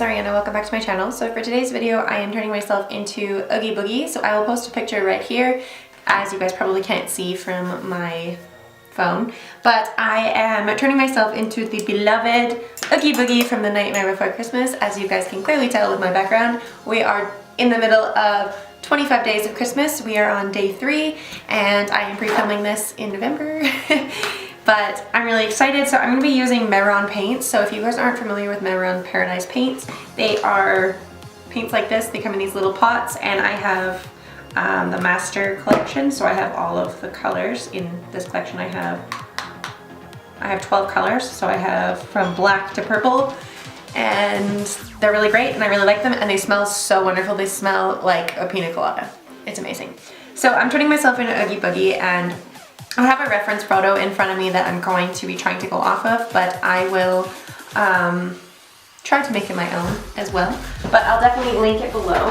it's Ariana. Welcome back to my channel. So for today's video, I am turning myself into Oogie Boogie. So I will post a picture right here, as you guys probably can't see from my phone. But I am turning myself into the beloved Oogie Boogie from The Nightmare Before Christmas. As you guys can clearly tell with my background, we are in the middle of 25 days of Christmas. We are on day 3, and I am pre-filming this in November. But I'm really excited. So I'm going to be using Mehron paints. So if you guys aren't familiar with Mehron Paradise paints, they are paints like this. They come in these little pots, and I have the master collection. So I have all of the colors in this collection. I have 12 colors. So I have from black to purple, and they're really great, and I really like them, and they smell so wonderful. They smell like a pina colada. It's amazing. So I'm turning myself into Oogie Boogie, and I have a reference photo in front of me that I'm going to be trying to go off of, but I will try to make it my own as well. But I'll definitely link it below.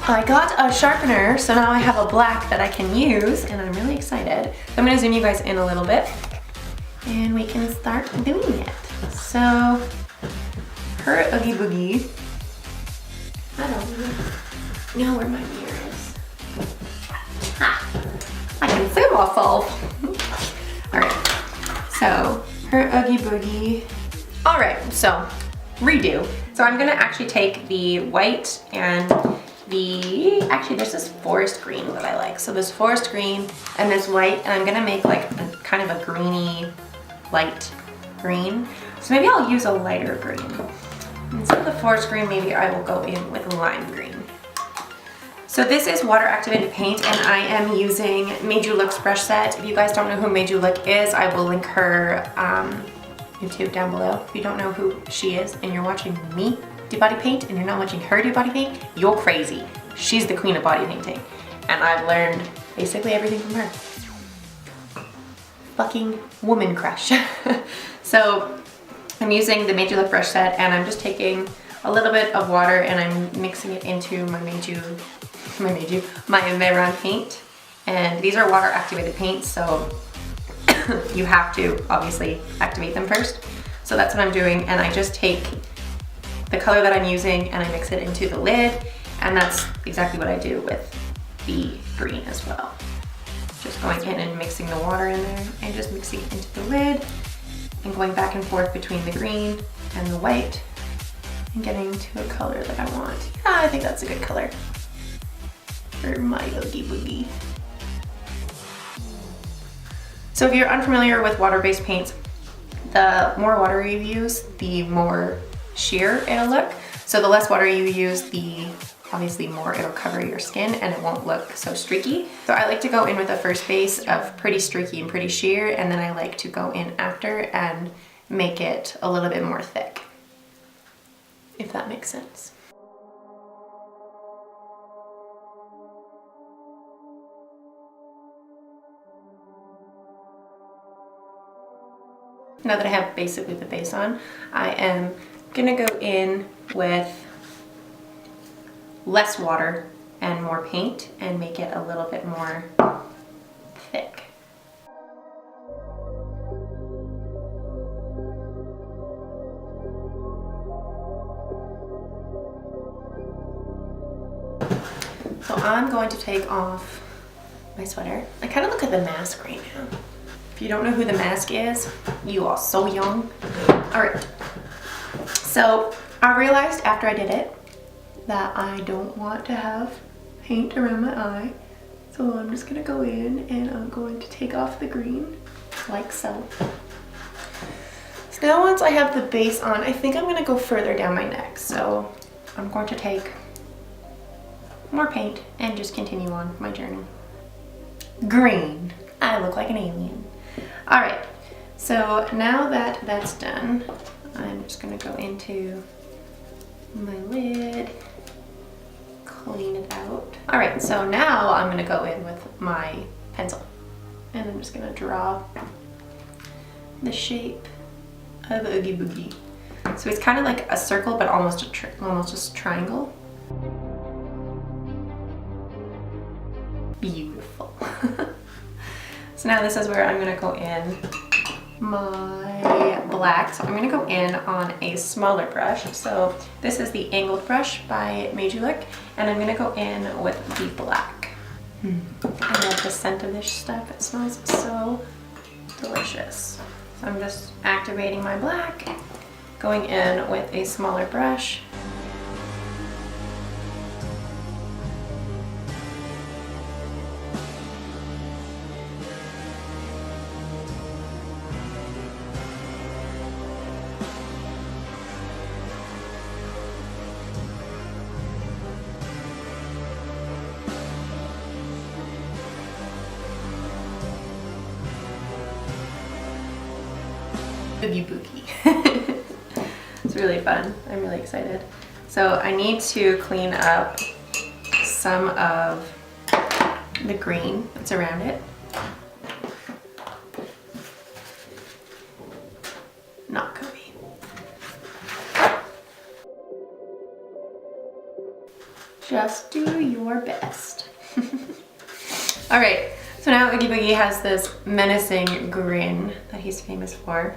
I got a sharpener, so now I have a black that I can use, and I'm really excited. So I'm going to zoom you guys in a little bit, and we can start doing it. So, her Oogie Boogie. I don't know where my mirror is. Ha! I can see myself. Alright, so her Oogie Boogie. Alright, so redo. So I'm gonna actually take the white and actually there's this forest green that I like. So this forest green and this white, and I'm gonna make like a kind of a greeny light green. So maybe I'll use a lighter green. Instead of the forest green, maybe I will go in with lime green. So this is water activated paint, and I am using Made You Look's brush set. If you guys don't know who Made You Look is, I will link her YouTube down below. If you don't know who she is and you're watching me do body paint and you're not watching her do body paint, you're crazy. She's the queen of body painting, and I've learned basically everything from her. Fucking woman crush. So I'm using the Made You Look brush set, and I'm just taking a little bit of water and I'm mixing it into my Mehron paint. And these are water activated paints, so you have to obviously activate them first. So that's what I'm doing, and I just take the color that I'm using and I mix it into the lid, and that's exactly what I do with the green as well. Just going in and mixing the water in there and just mixing it into the lid and going back and forth between the green and the white and getting to a color that I want. Yeah, I think that's a good color for my Oogie Boogie. So if you're unfamiliar with water-based paints, the more water you use, the more sheer it'll look. So the less water you use, the obviously more it'll cover your skin and it won't look so streaky. So I like to go in with a first base of pretty streaky and pretty sheer, and then I like to go in after and make it a little bit more thick, if that makes sense. Now that I have basically the base on, I am gonna go in with less water and more paint and make it a little bit more thick. So I'm going to take off my sweater. I kind of look like The Mask right now. If you don't know who The Mask is, you are so young. All right. So I realized after I did it that I don't want to have paint around my eye. So I'm just gonna go in and I'm going to take off the green like so. So now once I have the base on, I think I'm gonna go further down my neck. So I'm going to take more paint and just continue on my journey. Green. I look like an alien. All right, so now that that's done, I'm just gonna go into my lid, clean it out. All right, so now I'm gonna go in with my pencil, and I'm just gonna draw the shape of Oogie Boogie. So it's kind of like a circle, but almost just a triangle. Beautiful. So now this is where I'm gonna go in my black, so I'm gonna go in on a smaller brush. So this is the angled brush by Made You Look, and I'm gonna go in with the black. I love the scent of this stuff. It smells so delicious. So I'm just activating my black, going in with a smaller brush. Oogie Boogie. It's really fun. I'm really excited. So I need to clean up some of the green that's around it. Not Kobe. Just do your best. All right, so now Oogie Boogie has this menacing grin that he's famous for.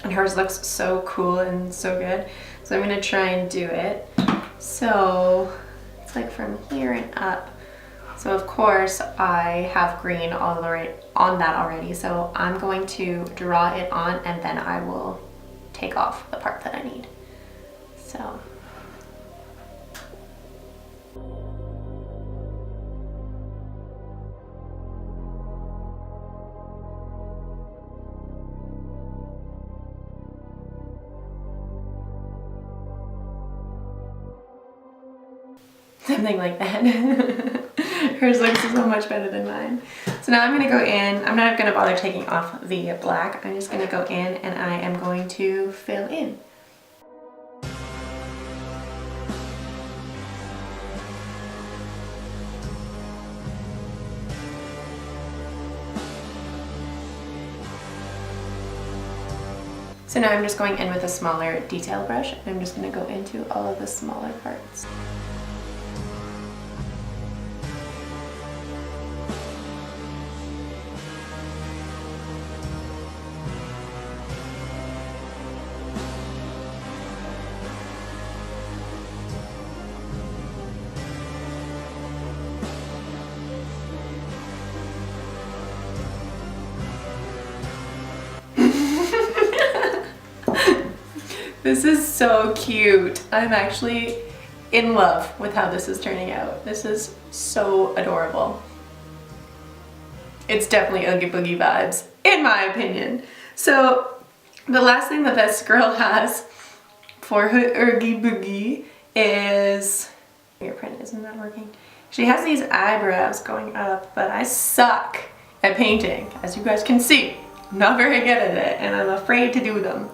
And hers looks so cool and so good. So I'm gonna try and do it. So it's like from here and up. So of course I have green all the way on that already. So I'm going to draw it on and then I will take off the part that I need. So. Something like that. Hers looks so much better than mine. So now I'm gonna go in, I'm not gonna bother taking off the black, I'm just gonna go in and I am going to fill in. So now I'm just going in with a smaller detail brush and I'm just gonna go into all of the smaller parts. This is so cute. I'm actually in love with how this is turning out. This is so adorable. It's definitely Oogie Boogie vibes, in my opinion. So the last thing that this girl has for her Oogie Boogie is, fingerprint isn't that working? She has these eyebrows going up, but I suck at painting, as you guys can see. I'm not very good at it, and I'm afraid to do them.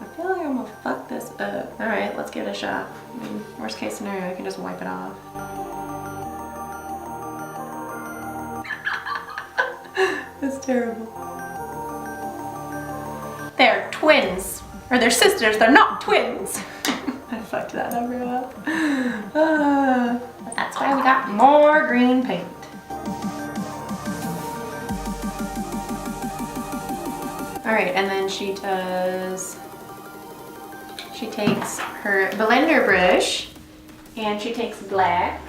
I feel like I'm gonna fuck this up. Alright, let's give it a shot. I mean, worst case scenario, I can just wipe it off. That's terrible. They're twins. Or they're sisters, they're not twins. I fucked that over up. That's why we got more green paint. Alright, and then she takes her blender brush and she takes black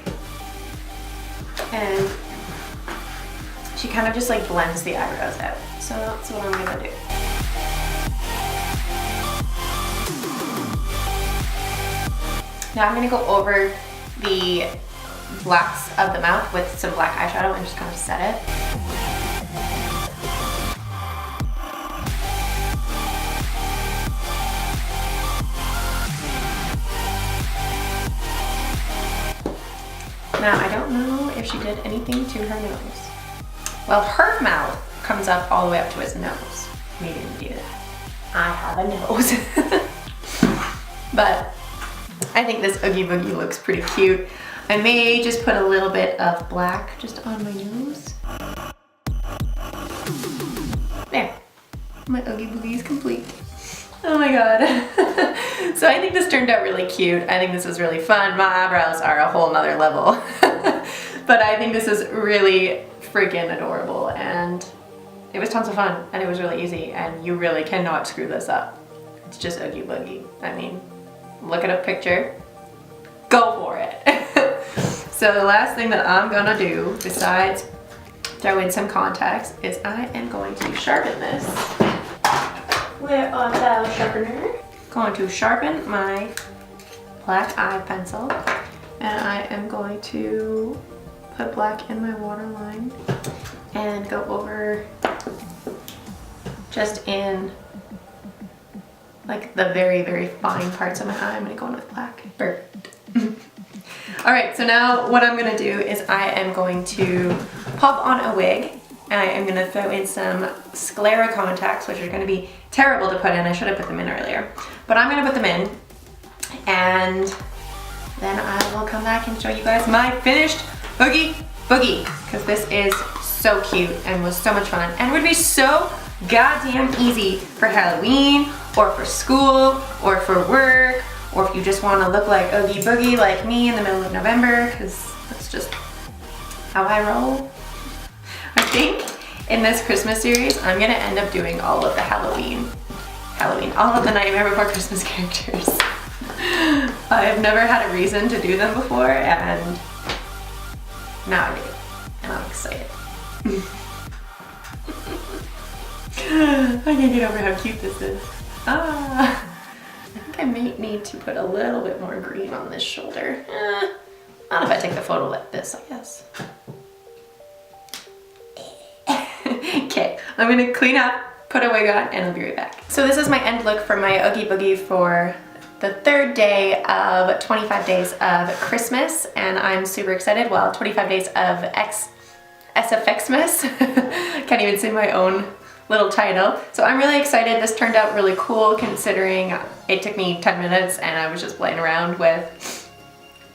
and she kind of just like blends the eyebrows out. So that's what I'm gonna do. Now I'm gonna go over the blacks of the mouth with some black eyeshadow and just kind of set it. Now, I don't know if she did anything to her nose. Well, her mouth comes up all the way up to his nose. Maybe didn't do that. I have a nose. But I think this Oogie Boogie looks pretty cute. I may just put a little bit of black just on my nose. There. My Oogie Boogie is complete. Oh my god. So I think this turned out really cute. I think this is really fun. My eyebrows are a whole nother level. But I think this is really freaking adorable and it was tons of fun and it was really easy, and you really cannot screw this up. It's just Oogie Boogie. I mean, look at a picture, go for it. So the last thing that I'm gonna do, besides throw in some contacts, is I am going to sharpen this. Where art thou, sharpener? Going to sharpen my black eye pencil, and I am going to put black in my waterline and go over just in like the very, very fine parts of my eye. I'm gonna go in with black. Perfect. All right, so now what I'm gonna do is I am going to pop on a wig, and I am gonna throw in some sclera contacts, which are gonna be terrible to put in. I should have put them in earlier, but I'm gonna put them in, and then I will come back and show you guys my finished Oogie Boogie, because this is so cute and was so much fun and would be so goddamn easy for Halloween or for school or for work, or if you just want to look like Oogie Boogie like me in the middle of November, because that's just how I roll. I think in this Christmas series I'm gonna end up doing all of the Halloween, all of the Nightmare Before Christmas characters. I have never had a reason to do them before, and now I do, and I'm excited. I can't get over how cute this is. Ah, I think I may need to put a little bit more green on this shoulder. Not if I take the photo like this, I guess. Okay, I'm gonna clean up, put a wig on, and I'll be right back. So this is my end look for my Oogie Boogie for the third day of 25 days of Christmas, and I'm super excited. Well, 25 days of SFXmas. Can't even say my own little title. So I'm really excited. This turned out really cool considering it took me 10 minutes and I was just playing around with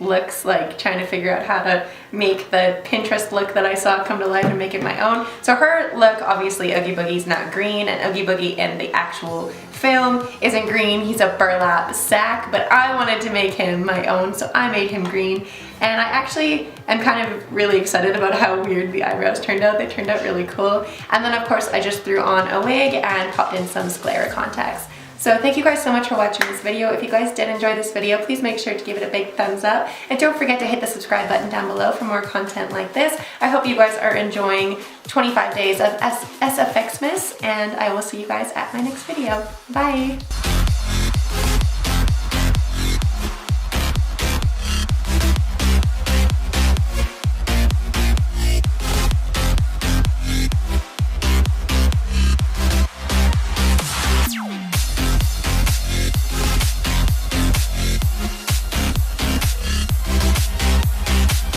looks, like trying to figure out how to make the Pinterest look that I saw come to life and make it my own. So her look, obviously Oogie Boogie's not green, and Oogie Boogie in the actual film isn't green. He's a burlap sack, but I wanted to make him my own, so I made him green. And I actually am kind of really excited about how weird the eyebrows turned out. They turned out really cool. And then of course I just threw on a wig and popped in some sclera contacts. So thank you guys so much for watching this video. If you guys did enjoy this video, please make sure to give it a big thumbs up. And don't forget to hit the subscribe button down below for more content like this. I hope you guys are enjoying 25 days of SFXmas, and I will see you guys at my next video. Bye!